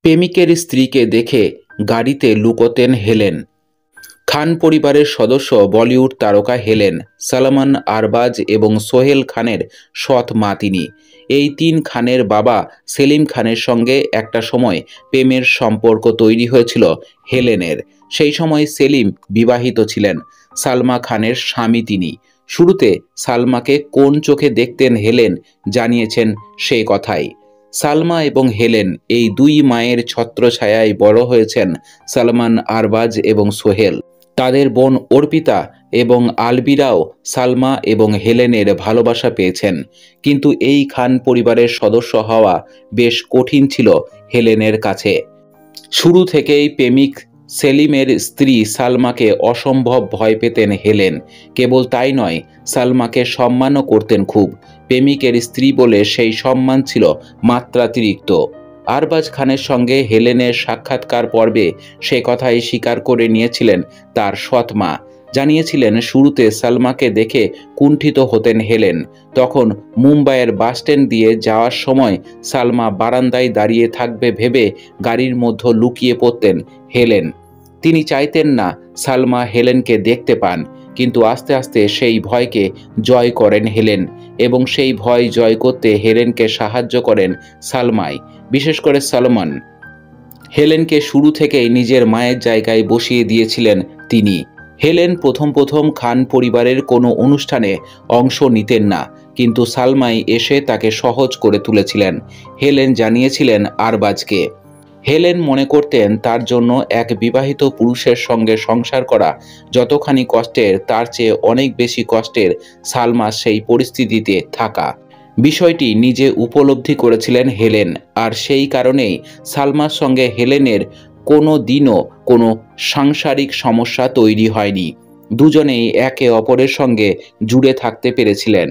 প্রেমিকের স্ত্রীকে দেখে গাড়িতে লুকোতেন হেলেন। খান পরিবারের সদস্য বলিউড তারকা হেলেন, সালমান, আরবাজ এবং সোহেল খানের সৎ মা তিনি। এই তিন খানের বাবা সেলিম খানের সঙ্গে একটা সময় প্রেমের সম্পর্ক তৈরি হয়েছিল হেলেনের। সেই সময় সেলিম বিবাহিত ছিলেন, সালমা খানের স্বামী তিনি। শুরুতে সালমাকে কোন চোখে দেখতেন হেলেন জানিয়েছেন সেই কথাই। সালমা এবং হেলেন এই দুই মায়ের ছত্রছায়ায় বড় হয়েছেন সালমান, আরবাজ এবং সোহেল। তাদের বোন অর্পিতা এবং আলবিরাও সালমা এবং হেলেনের ভালোবাসা পেয়েছেন। কিন্তু এই খান পরিবারের সদস্য হওয়া বেশ কঠিন ছিল হেলেনের কাছে। শুরু থেকেই প্রেমিক সেলিমের স্ত্রী সালমাকে অসম্ভব ভয় পেতেন হেলেন। কেবল তাই নয়, সালমাকে সম্মানও করতেন খুব। প্রেমিকের স্ত্রী বলে সেই সম্মান ছিল মাত্রাতিরিক্ত। আরবাজ খানের সঙ্গে হেলেনের সাক্ষাৎকার পর্বে সে কথাই স্বীকার করে নিয়েছিলেন তার সৎ মা। জানিয়েছিলেন শুরুতে সালমাকে দেখে কুণ্ঠিত হতেন হেলেন। তখন মুম্বাইয়ের বাসস্ট্যান্ড দিয়ে যাওয়ার সময় সালমা বারান্দায় দাঁড়িয়ে থাকবে ভেবে গাড়ির মধ্যে লুকিয়ে পড়তেন হেলেন। তিনি চাইতেন না সালমা হেলেনকে দেখতে পান, কিন্তু আস্তে আস্তে সেই ভয়কে জয় করেন হেলেন এবং সেই ভয় জয় করতে হেলেনকে সাহায্য করেন সালমাই, বিশেষ করে সালমান। হেলেনকে শুরু থেকেই নিজের মায়ের জায়গায় বসিয়ে দিয়েছিলেন তিনি। হেলেন প্রথম খান পরিবারের কোনো অনুষ্ঠানে অংশ নিতেন না, কিন্তু সালমাই এসে তাকে সহজ করে তুলেছিলেন। হেলেন জানিয়েছিলেন আরবাজকে। হেলেন মনে করতেন তার জন্য এক বিবাহিত পুরুষের সঙ্গে সংসার করা যতখানি কষ্টের, তার চেয়ে অনেক বেশি কষ্টের সালমা সেই পরিস্থিতিতে থাকা। বিষয়টি নিজে উপলব্ধি করেছিলেন হেলেন, আর সেই কারণেই সালমার সঙ্গে হেলেনের কোনো দিনও কোনো সাংসারিক সমস্যা তৈরি হয়নি। দুজনেই একে অপরের সঙ্গে জুড়ে থাকতে পেরেছিলেন।